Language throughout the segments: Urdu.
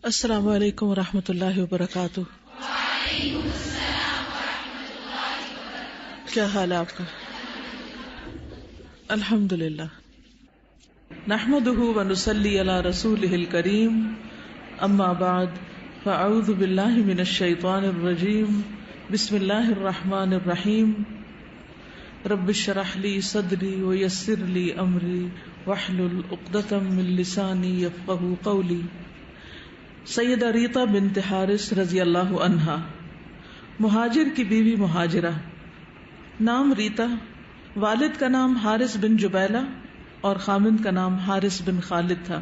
السلام علیکم ورحمۃ اللہ وبرکاتہ۔ وعلیکم السلام ورحمۃ اللہ وبرکاتہ۔ کیا حال ہے آپ کا؟ الحمد للہ، نحمدہ ونصلی علی رسولہ الکریم، اما بعد فاعوذ باللہ من الشیطان الرجیم، بسم اللہ الرحمن الرحیم، رب اشرح لی صدری ویسر لی امری واحلل عقدۃ من لسانی یفقہوا قولی۔ سیدہ ریتا بنت حارث رضی اللہ عنہا، مہاجر کی بیوی مہاجرہ، نام ریتا، والد کا نام حارث بن جبیلہ اور خامند کا نام حارث بن خالد تھا۔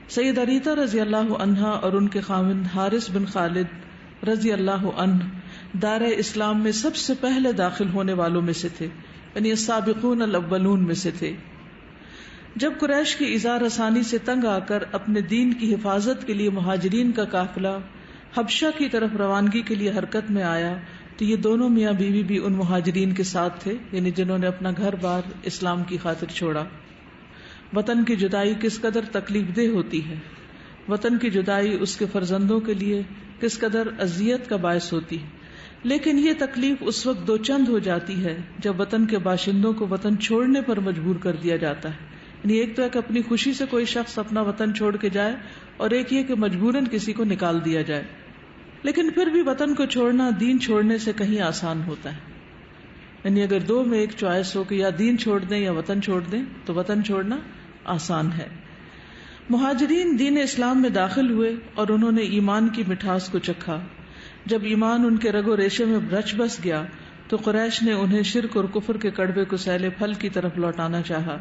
سیدہ ریتا رضی اللہ عنہا اور ان کے خامند حارث بن خالد رضی اللہ عنہ دار اسلام میں سب سے پہلے داخل ہونے والوں میں سے تھے، یعنی السابقون الاولون میں سے تھے۔ جب قریش کی ایذا رسانی سے تنگ آ کر اپنے دین کی حفاظت کے لیے مہاجرین کا قافلہ حبشہ کی طرف روانگی کے لیے حرکت میں آیا تو یہ دونوں میاں بیوی بھی ان مہاجرین کے ساتھ تھے، یعنی جنہوں نے اپنا گھر بار اسلام کی خاطر چھوڑا۔ وطن کی جدائی کس قدر تکلیف دہ ہوتی ہے، وطن کی جدائی اس کے فرزندوں کے لیے کس قدر اذیت کا باعث ہوتی ہے، لیکن یہ تکلیف اس وقت دو چند ہو جاتی ہے جب وطن کے باشندوں کو وطن چھوڑنے پر مجبور کر دیا جاتا ہے۔ یعنی ایک تو ہے کہ اپنی خوشی سے کوئی شخص اپنا وطن چھوڑ کے جائے، اور ایک یہ کہ مجبوراً کسی کو نکال دیا جائے۔ لیکن پھر بھی وطن کو چھوڑنا دین چھوڑنے سے کہیں آسان ہوتا ہے، یعنی اگر دو میں ایک چوائس ہو کہ یا دین چھوڑ دیں یا وطن چھوڑ دیں تو وطن چھوڑنا آسان ہے۔ مہاجرین دین اسلام میں داخل ہوئے اور انہوں نے ایمان کی مٹھاس کو چکھا۔ جب ایمان ان کے رگ و ریشے میں رچ بس گیا تو قریش نے انہیں شرک اور کفر کے کڑوے کسیلے پھل کی طرف لوٹانا چاہا۔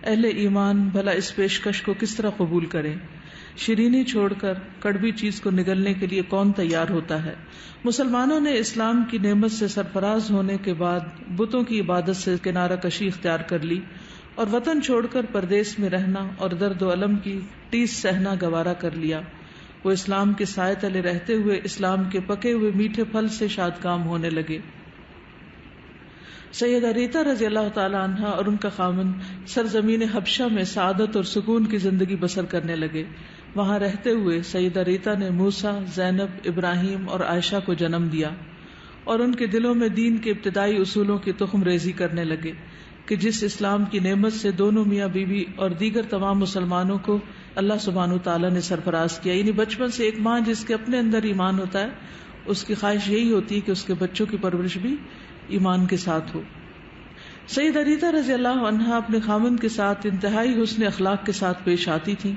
اہل ایمان بھلا اس پیشکش کو کس طرح قبول کریں؟ شیرینی چھوڑ کر کڑوی چیز کو نگلنے کے لیے کون تیار ہوتا ہے؟ مسلمانوں نے اسلام کی نعمت سے سرفراز ہونے کے بعد بتوں کی عبادت سے کنارہ کشی اختیار کر لی اور وطن چھوڑ کر پردیس میں رہنا اور درد و الم کی ٹیس سہنا گوارا کر لیا۔ وہ اسلام کے سائے تلے رہتے ہوئے اسلام کے پکے ہوئے میٹھے پھل سے شادکام ہونے لگے۔ سیدہ ریتا رضی اللہ تعالی عنہا اور ان کا خامند سرزمین حبشہ میں سعادت اور سکون کی زندگی بسر کرنے لگے۔ وہاں رہتے ہوئے سیدہ ریتا نے موسیٰ، زینب، ابراہیم اور عائشہ کو جنم دیا اور ان کے دلوں میں دین کے ابتدائی اصولوں کی تخم ریزی کرنے لگے کہ جس اسلام کی نعمت سے دونوں میاں بیوی اور دیگر تمام مسلمانوں کو اللہ سبحانہ وتعالی نے سرفراز کیا۔ یعنی بچپن سے ایک ماں جس کے اپنے اندر ایمان ہوتا ہے، اس کی خواہش یہی ہوتی ہے کہ اس کے بچوں کی پرورش بھی ایمان کے ساتھ ہو۔ سیدہ ریتا رضی اللہ عنہا اپنے خامند کے ساتھ انتہائی حسن اخلاق کے ساتھ پیش آتی تھی۔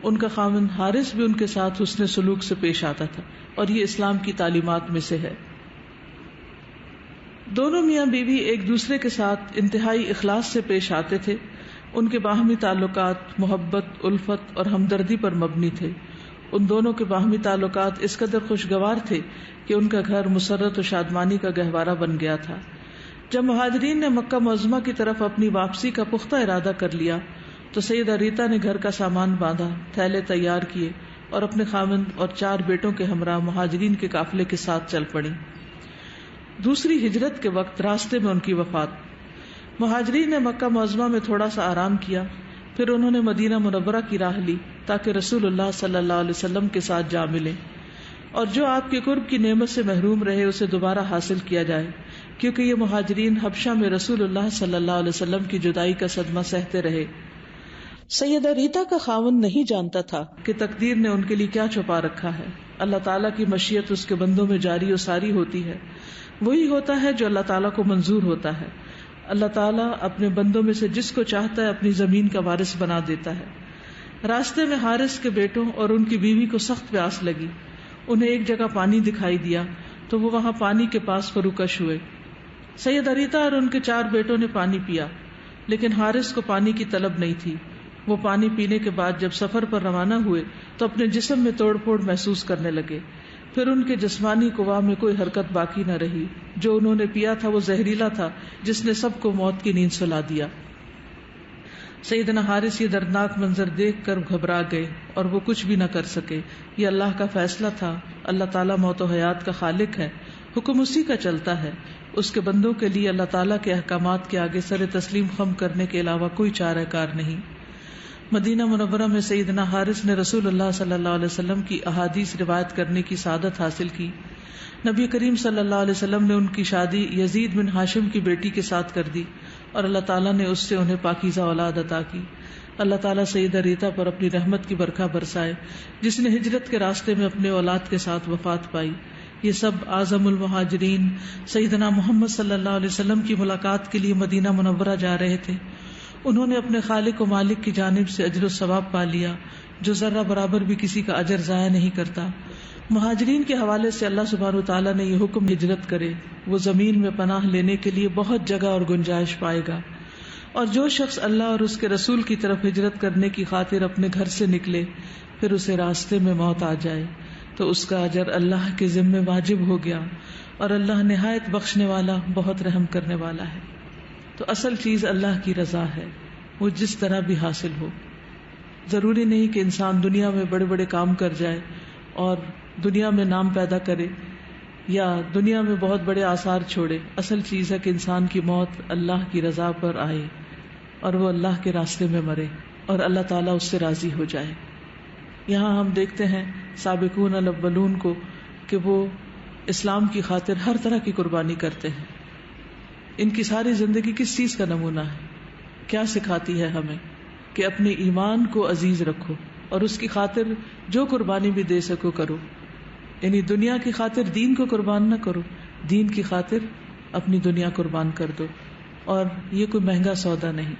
ان کا خامند حارث بھی ان کے ساتھ حسن سلوک سے پیش آتا تھا، اور یہ اسلام کی تعلیمات میں سے ہے۔ دونوں میاں بیوی ایک دوسرے کے ساتھ انتہائی اخلاص سے پیش آتے تھے۔ ان کے باہمی تعلقات محبت، الفت اور ہمدردی پر مبنی تھے۔ ان دونوں کے باہمی تعلقات اس قدر خوشگوار تھے کہ ان کا گھر مسرت و شادمانی کا گہوارہ بن گیا تھا۔ جب مہاجرین نے مکہ معظمہ کی طرف اپنی واپسی کا پختہ ارادہ کر لیا تو سیدہ ریتا نے گھر کا سامان باندھا، تھیلے تیار کیے اور اپنے خامند اور 4 بیٹوں کے ہمراہ مہاجرین کے قافلے کے ساتھ چل پڑی۔ دوسری ہجرت کے وقت راستے میں ان کی وفات۔ مہاجرین نے مکہ معظمہ میں تھوڑا سا آرام کیا، پھر انہوں نے مدینہ منورہ کی راہ لی تاکہ رسول اللہ صلی اللہ علیہ وسلم کے ساتھ جا ملیں، اور جو آپ کے قرب کی نعمت سے محروم رہے اسے دوبارہ حاصل کیا جائے، کیونکہ یہ مہاجرین حبشہ میں رسول اللہ صلی اللہ علیہ وسلم کی جدائی کا صدمہ سہتے رہے۔ سیدہ ریتا کا خاوند نہیں جانتا تھا کہ تقدیر نے ان کے لیے کیا چھپا رکھا ہے۔ اللہ تعالیٰ کی مشیت اس کے بندوں میں جاری و ساری ہوتی ہے، وہی ہوتا ہے جو اللہ تعالیٰ کو منظور ہوتا ہے۔ اللہ تعالیٰ اپنے بندوں میں سے جس کو چاہتا ہے اپنی زمین کا وارث بنا دیتا ہے۔ راستے میں حارث کے بیٹوں اور ان کی بیوی کو سخت پیاس لگی۔ انہیں ایک جگہ پانی دکھائی دیا تو وہ وہاں پانی کے پاس فروکش ہوئے۔ سیدہ ریتا اور ان کے 4 بیٹوں نے پانی پیا، لیکن حارث کو پانی کی طلب نہیں تھی۔ وہ پانی پینے کے بعد جب سفر پر روانہ ہوئے تو اپنے جسم میں توڑ پھوڑ محسوس کرنے لگے۔ پھر ان کے جسمانی قوا میں کوئی حرکت باقی نہ رہی۔ جو انہوں نے پیا تھا وہ زہریلا تھا جس نے سب کو موت کی نیند سلا دیا۔ سیدنا حارث یہ دردناک منظر دیکھ کر گھبرا گئے اور وہ کچھ بھی نہ کر سکے۔ یہ اللہ کا فیصلہ تھا۔ اللہ تعالیٰ موت و حیات کا خالق ہے، حکم اسی کا چلتا ہے۔ اس کے بندوں کے لیے اللہ تعالیٰ کے احکامات کے آگے سر تسلیم خم کرنے کے علاوہ کوئی چارہ کار نہیں۔ مدینہ منورہ میں سیدنا حارث نے رسول اللہ صلی اللہ علیہ وسلم کی احادیث روایت کرنے کی سعادت حاصل کی. نبی کریم صلی اللہ علیہ وسلم نے ان کی شادی یزید بن ہاشم کی بیٹی کے ساتھ کر دی اور اللہ تعالیٰ نے اس سے انہیں پاکیزہ اولاد عطا کی. اللہ تعالیٰ سیدہ ریتا پر اپنی رحمت کی برکھا برسائے جس نے ہجرت کے راستے میں اپنے اولاد کے ساتھ وفات پائی. یہ سب اعظم المہاجرین سیدنا محمد صلی اللہ علیہ وسلم کی ملاقات کے لیے مدینہ منورہ جا رہے تھے. انہوں نے اپنے خالق و مالک کی جانب سے اجر و ثواب پا لیا جو ذرہ برابر بھی کسی کا اجر ضائع نہیں کرتا. مہاجرین کے حوالے سے اللہ سبحانہ و تعالیٰ نے یہ حکم ہجرت کرے. وہ زمین میں پناہ لینے کے لیے بہت جگہ اور گنجائش پائے گا. اور جو شخص اللہ اور اس کے رسول کی طرف ہجرت کرنے کی خاطر اپنے گھر سے نکلے پھر اسے راستے میں موت آ جائے تو اس کا اجر اللہ کے ذمہ واجب ہو گیا اور اللہ نہایت بخشنے والا بہت رحم کرنے والا ہے. تو اصل چیز اللہ کی رضا ہے، وہ جس طرح بھی حاصل ہو. ضروری نہیں کہ انسان دنیا میں بڑے بڑے کام کر جائے اور دنیا میں نام پیدا کرے یا دنیا میں بہت بڑے آثار چھوڑے. اصل چیز ہے کہ انسان کی موت اللہ کی رضا پر آئے اور وہ اللہ کے راستے میں مرے اور اللہ تعالیٰ اس سے راضی ہو جائے. یہاں ہم دیکھتے ہیں سابقون الاولون کو کہ وہ اسلام کی خاطر ہر طرح کی قربانی کرتے ہیں. ان کی ساری زندگی کس چیز کا نمونہ ہے؟ کیا سکھاتی ہے ہمیں کہ اپنے ایمان کو عزیز رکھو اور اس کی خاطر جو قربانی بھی دے سکو کرو. یعنی دنیا کی خاطر دین کو قربان نہ کرو، دین کی خاطر اپنی دنیا قربان کر دو. اور یہ کوئی مہنگا سودا نہیں.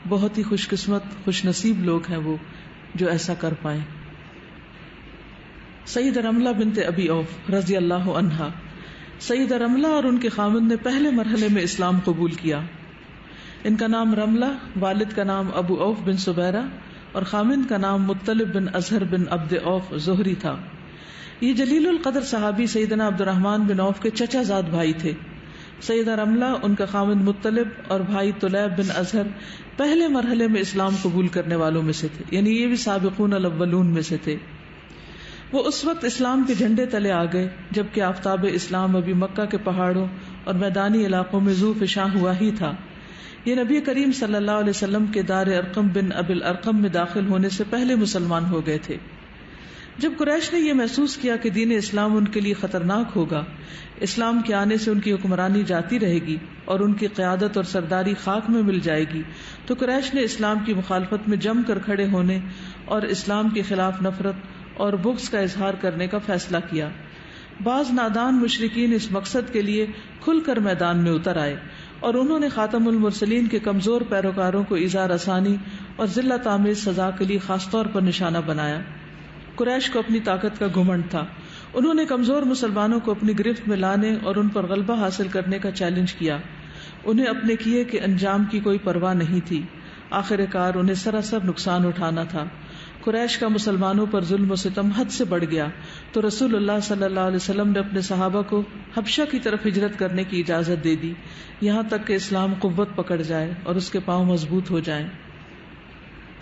بہت ہی خوش قسمت خوش نصیب لوگ ہیں وہ جو ایسا کر پائیں. سیدہ رملہ بنت ابی اوف رضی اللہ عنہا. سیدہ رملہ اور ان کے خاوند نے پہلے مرحلے میں اسلام قبول کیا. ان کا نام رملہ، والد کا نام ابو اوف بن سبیرہ اور خاوند کا نام مطلب بن اظہر بن عبد اوف زہری تھا. یہ جلیل القدر صحابی سیدنا عبد الرحمن بن اوف کے چچا زاد بھائی تھے. سیدہ رملہ، ان کا خاوند مطلب اور بھائی طلیب بن اظہر پہلے مرحلے میں اسلام قبول کرنے والوں میں سے تھے، یعنی یہ بھی سابقون الاولون میں سے تھے. وہ اس وقت اسلام کے جھنڈے تلے آ گئے جبکہ آفتاب اسلام ابھی مکہ کے پہاڑوں اور میدانی علاقوں میں ذو فشاں ہوا ہی تھا. یہ نبی کریم صلی اللہ علیہ وسلم کے دار ارقم بن ابی الارقم میں داخل ہونے سے پہلے مسلمان ہو گئے تھے. جب قریش نے یہ محسوس کیا کہ دین اسلام ان کے لیے خطرناک ہوگا، اسلام کے آنے سے ان کی حکمرانی جاتی رہے گی اور ان کی قیادت اور سرداری خاک میں مل جائے گی، تو قریش نے اسلام کی مخالفت میں جم کر کھڑے ہونے اور اسلام کے خلاف نفرت اور بغض کا اظہار کرنے کا فیصلہ کیا. بعض نادان مشرکین اس مقصد کے لیے کھل کر میدان میں اتر آئے اور انہوں نے خاتم المرسلین کے کمزور پیروکاروں کو ایذا رسانی اور ذلت آمیز سزا کے لیے خاص طور پر نشانہ بنایا. قریش کو اپنی طاقت کا گھمنڈ تھا. انہوں نے کمزور مسلمانوں کو اپنی گرفت میں لانے اور ان پر غلبہ حاصل کرنے کا چیلنج کیا. انہیں اپنے کیے کے انجام کی کوئی پرواہ نہیں تھی. آخر کار انہیں سراسر نقصان اٹھانا تھا. قریش کا مسلمانوں پر ظلم و ستم حد سے بڑھ گیا تو رسول اللہ صلی اللہ علیہ وسلم نے اپنے صحابہ کو حبشہ کی طرف ہجرت کرنے کی اجازت دے دی، یہاں تک کہ اسلام قوت پکڑ جائے اور اس کے پاؤں مضبوط ہو جائیں.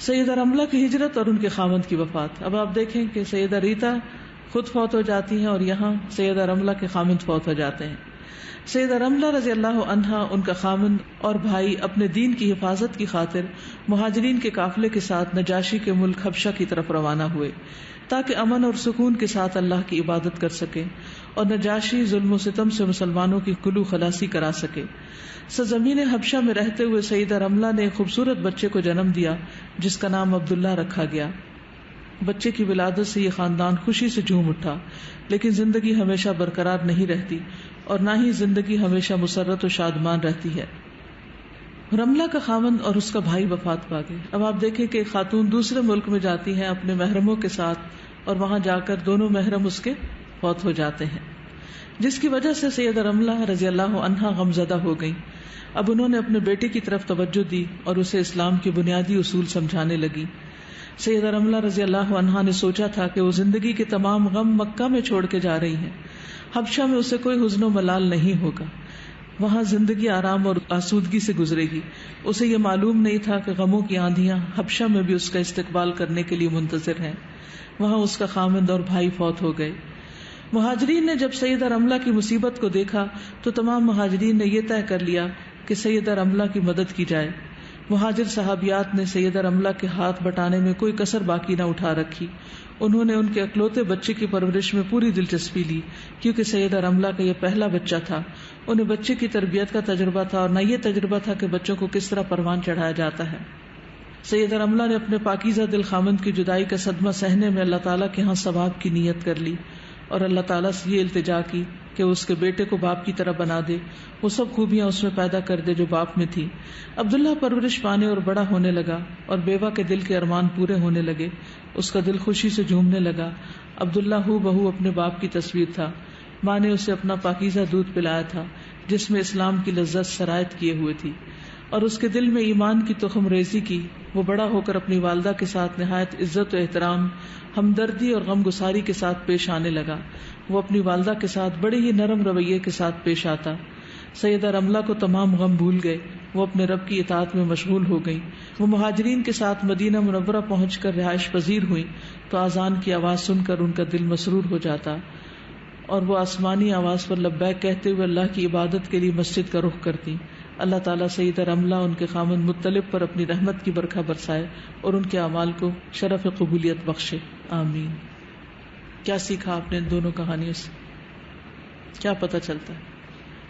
سیدہ رملہ کی ہجرت اور ان کے خاوند کی وفات. اب آپ دیکھیں کہ سیدہ ریتا خود فوت ہو جاتی ہیں اور یہاں سیدہ رملہ کے خاوند فوت ہو جاتے ہیں. سیدہ رملہ رضی اللہ عنہا، ان کا خاوند اور بھائی اپنے دین کی حفاظت کی خاطر مہاجرین کے قافلے کے ساتھ نجاشی کے ملک حبشہ کی طرف روانہ ہوئے تاکہ امن اور سکون کے ساتھ اللہ کی عبادت کر سکیں اور نجاشی ظلم و ستم سے مسلمانوں کی کلو خلاصی کرا سکے. سرزمین حبشہ میں رہتے ہوئے سیدہ رملہ نے ایک خوبصورت بچے کو جنم دیا جس کا نام عبداللہ رکھا گیا. بچے کی ولادت سے یہ خاندان خوشی سے جھوم اٹھا، لیکن زندگی ہمیشہ برقرار نہیں رہتی اور نہ ہی زندگی ہمیشہ مسرت و شادمان رہتی ہے. رملہ کا خاوند اور اس کا بھائی وفات پا گئے. اب آپ دیکھیں کہ خاتون دوسرے ملک میں جاتی ہیں اپنے محرموں کے ساتھ اور وہاں جا کر دونوں محرم اس کے فوت ہو جاتے ہیں، جس کی وجہ سے سیدہ رملہ رضی اللہ عنہا غمزدہ ہو گئی. اب انہوں نے اپنے بیٹے کی طرف توجہ دی اور اسے اسلام کے بنیادی اصول سمجھانے لگی. سیدہ رملہ رضی اللہ عنہا نے سوچا تھا کہ وہ زندگی کے تمام غم مکہ میں چھوڑ کے جا رہی ہیں. حبشہ میں اسے کوئی حزن و ملال نہیں ہوگا، وہاں زندگی آرام اور آسودگی سے گزرے گی. اسے یہ معلوم نہیں تھا کہ غموں کی آندھیاں حبشہ میں بھی اس کا استقبال کرنے کے لیے منتظر ہیں. وہاں اس کا خاوند اور بھائی فوت ہو گئے. مہاجرین نے جب سیدہ رملہ کی مصیبت کو دیکھا تو تمام مہاجرین نے یہ طے کر لیا کہ سیدہ رملہ کی مدد کی جائے. مہاجر صحابیات نے سیدہ رملہ کے ہاتھ بٹانے میں کوئی کسر باقی نہ اٹھا رکھی. انہوں نے ان کے اکلوتے بچے کی پرورش میں پوری دلچسپی لی کیونکہ سیدہ رملہ کا یہ پہلا بچہ تھا. انہیں بچے کی تربیت کا تجربہ تھا اور نہ یہ تجربہ تھا کہ بچوں کو کس طرح پروان چڑھایا جاتا ہے. سیدہ رملہ نے اپنے پاکیزہ دل خاوند کی جدائی کا صدمہ سہنے میں اللہ تعالیٰ کے ہاں ثواب کی نیت کر لی اور اللہ تعالیٰ سے یہ التجا کی کہ اس کے بیٹے کو باپ کی طرح بنا دے, وہ سب خوبیاں اس میں پیدا کر دے جو باپ میں تھی. عبداللہ پرورش پانے اور بڑا ہونے لگا اور بیوہ کے دل کے ارمان پورے ہونے لگے. اس کا دل خوشی سے جھومنے لگا. عبداللہ ہو بہو اپنے باپ کی تصویر تھا. ماں نے اسے اپنا پاکیزہ دودھ پلایا تھا جس میں اسلام کی لذت سرایت کیے ہوئے تھی اور اس کے دل میں ایمان کی تخم ریزی کی. وہ بڑا ہو کر اپنی والدہ کے ساتھ نہایت عزت و احترام, ہمدردی اور غم گساری کے ساتھ پیش آنے لگا. وہ اپنی والدہ کے ساتھ بڑے ہی نرم رویے کے ساتھ پیش آتا. سیدہ رملہ کو تمام غم بھول گئے. وہ اپنے رب کی اطاعت میں مشغول ہو گئی. وہ مہاجرین کے ساتھ مدینہ منورہ پہنچ کر رہائش پذیر ہوئی تو اذان کی آواز سن کر ان کا دل مسرور ہو جاتا اور وہ آسمانی آواز پر لبیک کہتے ہوئے اللہ کی عبادت کے لیے مسجد کا رخ کرتی. اللہ تعالیٰ سیدہ رملہ ان کے خامند مطلب پر اپنی رحمت کی برکھا برسائے اور ان کے اعمال کو شرف قبولیت بخشے, آمین. کیا سیکھا آپ نے ان دونوں کہانیوں سے؟ کیا پتہ چلتا ہے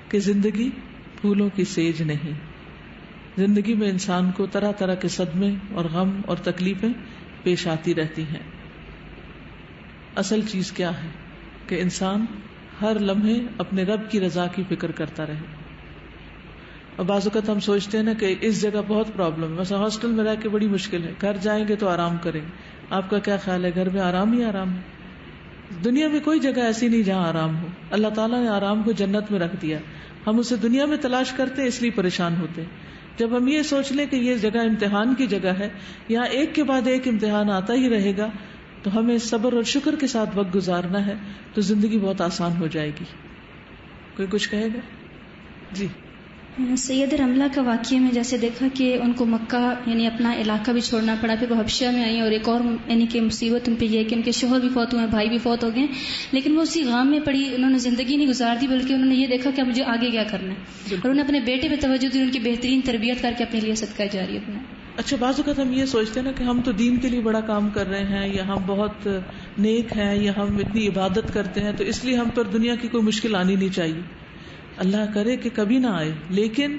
کہ زندگی پھولوں کی سیج نہیں. زندگی میں انسان کو طرح طرح کے صدمے اور غم اور تکلیفیں پیش آتی رہتی ہیں. اصل چیز کیا ہے کہ انسان ہر لمحے اپنے رب کی رضا کی فکر کرتا رہے. اور بعض اوقات ہم سوچتے ہیں نا کہ اس جگہ بہت پرابلم ہے, مثلا ہاسٹل میں رہ کے بڑی مشکل ہے, گھر جائیں گے تو آرام کریں. آپ کا کیا خیال ہے؟ گھر میں آرام ہی آرام ہے. دنیا میں کوئی جگہ ایسی نہیں جہاں آرام ہو. اللہ تعالیٰ نے آرام کو جنت میں رکھ دیا. ہم اسے دنیا میں تلاش کرتے اس لیے پریشان ہوتے. جب ہم یہ سوچ لیں کہ یہ جگہ امتحان کی جگہ ہے, یہاں ایک کے بعد ایک امتحان آتا ہی رہے گا, تو ہمیں صبر اور شکر کے ساتھ وقت گزارنا ہے تو زندگی بہت آسان ہو جائے گی. کوئی کچھ کہے گا؟ جی. سید رملہ کا واقعہ میں جیسے دیکھا کہ ان کو مکہ یعنی اپنا علاقہ بھی چھوڑنا پڑا, پھر وہ حبشہ میں آئی, اور ایک اور یعنی کہ مصیبت ان پہ یہ کہ ان کے شوہر بھی فوت ہوئے, بھائی بھی فوت ہو گئے, لیکن وہ اسی غام میں پڑی, انہوں نے زندگی نہیں گزار دی بلکہ انہوں نے یہ دیکھا کہ مجھے آگے کیا کرنا ہے, اور انہوں نے اپنے بیٹے پہ توجہ دی, ان کی بہترین تربیت کر کے اپنے لیے صدقہ جاری اپنا. اچھا, بعض اوقات ہم یہ سوچتے ہیں نا کہ ہم تو دین کے لیے بڑا کام کر رہے ہیں, یا ہم بہت نیک ہیں, یا ہم اتنی عبادت کرتے ہیں, تو اس لیے ہم پر دنیا کی کوئی مشکل آنی نہیں چاہیے. اللہ کرے کہ کبھی نہ آئے, لیکن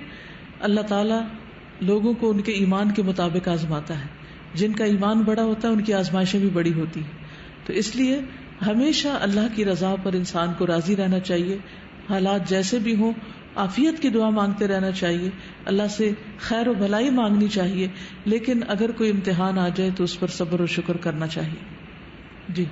اللہ تعالیٰ لوگوں کو ان کے ایمان کے مطابق آزماتا ہے. جن کا ایمان بڑا ہوتا ہے ان کی آزمائشیں بھی بڑی ہوتی ہیں. تو اس لیے ہمیشہ اللہ کی رضا پر انسان کو راضی رہنا چاہیے. حالات جیسے بھی ہوں عافیت کی دعا مانگتے رہنا چاہیے, اللہ سے خیر و بھلائی مانگنی چاہیے, لیکن اگر کوئی امتحان آ جائے تو اس پر صبر و شکر کرنا چاہیے. جی.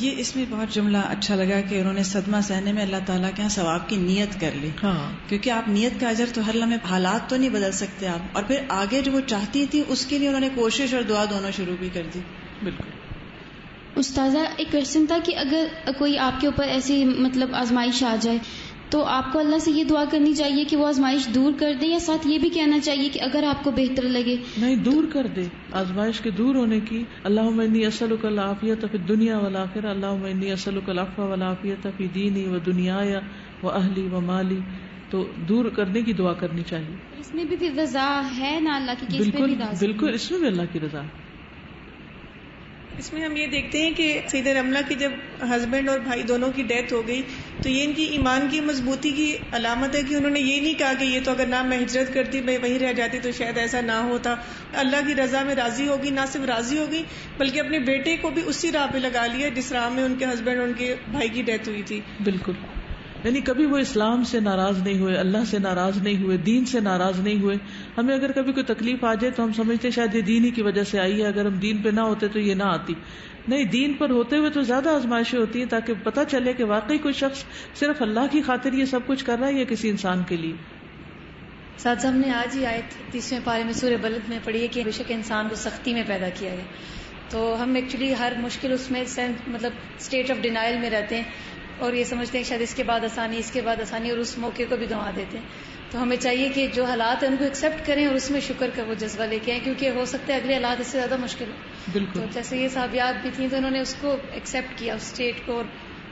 یہ اس میں بہت جملہ اچھا لگا کہ انہوں نے صدمہ سہنے میں اللہ تعالیٰ کے یہاں ثواب کی نیت کر لی. ہاں, کیونکہ آپ نیت کا اجر تو ہر لمحے, حالات تو نہیں بدل سکتے آپ, اور پھر آگے جو وہ چاہتی تھی اس کے لیے انہوں نے کوشش اور دعا دونوں شروع بھی کر دی. بالکل. استاذہ ایک کویسچن تھا کہ اگر کوئی آپ کے اوپر ایسی مطلب آزمائش آ جائے تو آپ کو اللہ سے یہ دعا کرنی چاہیے کہ وہ آزمائش دور کر دے, یا ساتھ یہ بھی کہنا چاہیے کہ اگر آپ کو بہتر لگے نہیں دور کر دے, آزمائش کے دور ہونے کی. اللہم انی اسألک العافیۃ فی الدنیا والآخرہ, اللہم انی اسألک العفو والعافیۃ فی دینی و دنیایا و اہلی و مالی. تو دور کرنے کی دعا کرنی چاہیے. اس میں بھی پھر رضا ہے نا اللہ کی, بالکل بالکل, اس میں بھی اللہ کی رضا. اس میں ہم یہ دیکھتے ہیں کہ سیدہ رملہ کی جب ہسبینڈ اور بھائی دونوں کی ڈیتھ ہو گئی تو یہ ان کی ایمان کی مضبوطی کی علامت ہے کہ انہوں نے یہ نہیں کہا کہ یہ تو اگر نہ میں ہجرت کرتی میں وہیں رہ جاتی تو شاید ایسا نہ ہوتا. اللہ کی رضا میں راضی ہوگی, نہ صرف راضی ہوگی بلکہ اپنے بیٹے کو بھی اسی راہ پہ لگا لیا جس راہ میں ان کے ہسبینڈ اور ان کے بھائی کی ڈیتھ ہوئی تھی. بالکل, یعنی کبھی وہ اسلام سے ناراض نہیں ہوئے, اللہ سے ناراض نہیں ہوئے, دین سے ناراض نہیں ہوئے. ہمیں اگر کبھی کوئی تکلیف آ جائے تو ہم سمجھتے شاید یہ دین ہی کی وجہ سے آئی ہے, اگر ہم دین پہ نہ ہوتے تو یہ نہ آتی. نہیں, دین پر ہوتے ہوئے تو زیادہ آزمائشیں ہوتی ہیں تاکہ پتہ چلے کہ واقعی کوئی شخص صرف اللہ کی خاطر یہ سب کچھ کر رہا ہے یا کسی انسان کے لیے. ساتھ ہم نے آج ہی آیت 30ویں پارے میں سورہ بلد میں پڑھی ہے کہ بے شک انسان کو سختی میں پیدا کیا گیا. تو ہم ایکچولی ہر مشکل اس میں مطلب اسٹیٹ آف ڈینائل میں رہتے ہیں اور یہ سمجھتے ہیں شاید اس کے بعد آسانی, اس کے بعد آسانی, اور اس موقع کو بھی گنوا دیتے ہیں. تو ہمیں چاہیے کہ جو حالات ہیں ان کو ایکسیپٹ کریں اور اس میں شکر کا وہ جذبہ لے کے آئیں, کیونکہ ہو سکتا ہے اگلے حالات اس سے زیادہ مشکل ہو. بالکل. تو جیسے یہ صحابیات بھی تھیں تو انہوں نے اس کو ایکسیپٹ کیا, اس اسٹیٹ کو, اور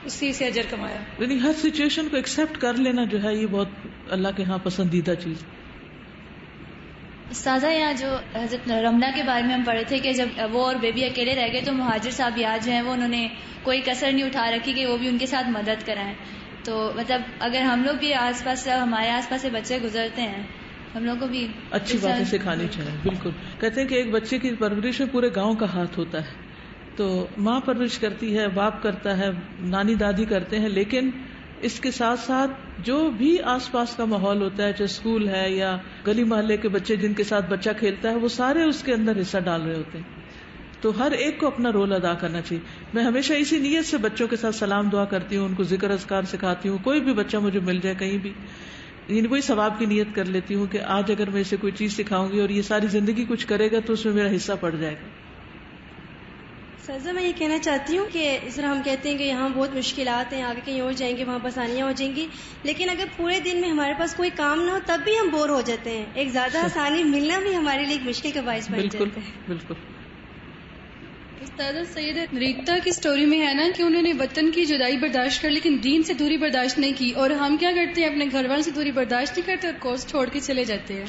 اسی سے اجر کمایا. یعنی ہر سچویشن کو ایکسیپٹ کر لینا جو ہے یہ بہت اللہ کے ہاں پسندیدہ چیز. استاذہ یہاں جو حضرت رملہ کے بارے میں ہم پڑھے تھے کہ جب وہ اور بیبی اکیلے رہ گئے تو مہاجر صاحب یاد جو ہیں وہ انہوں نے کوئی کسر نہیں اٹھا رکھی کہ وہ بھی ان کے ساتھ مدد کرائیں. تو مطلب اگر ہم لوگ بھی آس پاس ہمارے آس پاس سے بچے گزرتے ہیں ہم لوگ کو بھی اچھی باتیں سکھانی چاہیے. بالکل کہتے ہیں کہ ایک بچے کی پرورش میں پورے گاؤں کا ہاتھ ہوتا ہے. تو ماں پرورش کرتی ہے, باپ کرتا ہے, نانی دادی کرتے ہیں, لیکن اس کے ساتھ ساتھ جو بھی آس پاس کا ماحول ہوتا ہے, چاہے اسکول ہے یا گلی محلے کے بچے جن کے ساتھ بچہ کھیلتا ہے, وہ سارے اس کے اندر حصہ ڈال رہے ہوتے ہیں. تو ہر ایک کو اپنا رول ادا کرنا چاہیے. میں ہمیشہ اسی نیت سے بچوں کے ساتھ سلام دعا کرتی ہوں, ان کو ذکر اذکار سکھاتی ہوں. کوئی بھی بچہ مجھے مل جائے کہیں بھی, وہی ثواب کی نیت کر لیتی ہوں کہ آج اگر میں اسے کوئی چیز سکھاؤں گی اور یہ ساری زندگی کچھ کرے گا تو اس میں میرا حصہ پڑ جائے گا. سرزا میں یہ کہنا چاہتی ہوں کہ اس طرح ہم کہتے ہیں کہ یہاں بہت مشکلات ہیں, آگے کہیں اور جائیں گے وہاں آسانیاں ہو جائیں گی, لیکن اگر پورے دن میں ہمارے پاس کوئی کام نہ ہو تب بھی ہم بور ہو جاتے ہیں. ایک زیادہ آسانی ملنا بھی ہمارے لیے ایک مشکل کا باعث بن جاتا ہے. بالکل. استاد سیدہ ریتا کی سٹوری میں ہے نا کہ انہوں نے وطن کی جدائی برداشت کر لیکن دین سے دوری برداشت نہیں کی, اور ہم کیا کرتے ہیں اپنے گھر والوں سے دوری برداشت نہیں کرتے اور کورس چھوڑ کے چلے جاتے ہیں.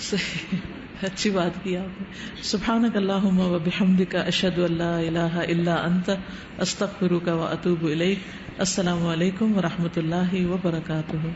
اچھی بات کی آپ نے. سبحانک اللہم و بحمدک اشہد ان لا الہ الا انت استغفرک و اتوب الیک. السلام علیکم و رحمۃ اللہ وبرکاتہ.